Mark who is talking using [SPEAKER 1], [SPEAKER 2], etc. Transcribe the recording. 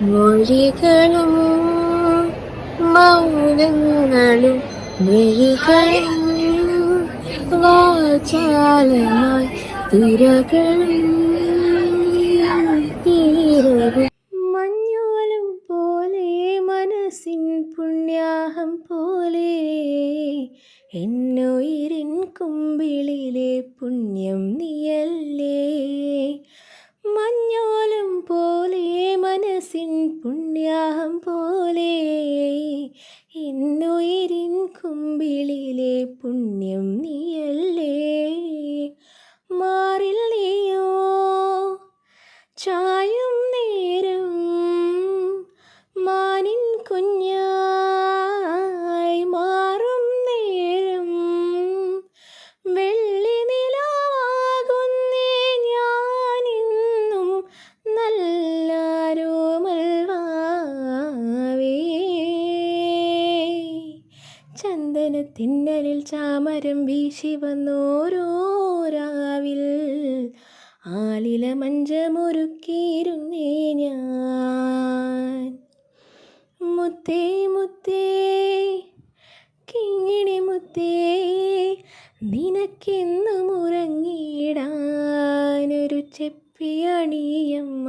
[SPEAKER 1] മൊഴികളും മൗനങ്ങളും മിഴികളും വാചാലമായി തിരകളും തീരവും മഞ്ഞോലും പോലെ മനസ്സിൻ പുണ്യാഹം പോലെ എന്നുയിരിൻ കുമ്പിളിലെ പുണ്യം നീയല്ലേ. മഞ്ഞോലും പോലെ മനസ്സിൻ പുണ്യാഹം പോലെ എന്നുയിരിൻ കുമ്പിളിലെ പുണ്യം നീയല്ലേ. മാറിൽ നീയോ ചായും നേരം മാനിൻ കുഞ്ഞായി മാറും നേരം വെള്ളി നിലാവാകുന്നേ ഞാനിന്നും നല്ലാരോമൽ വാവേ. ചന്ദനത്തിന്നലിൽ ചാമരം വീശി വന്നോരോ രാവിൽ ആലില മഞ്ചമൊരുക്കിയിരുന്നേ ഞാൻ. മുത്തേ മുത്തേ കിങ്ങിണി മുത്തേ നിനക്കെന്നും ഉറങ്ങിയിടാനൊരു ചെപ്പിയണിയമ്മ.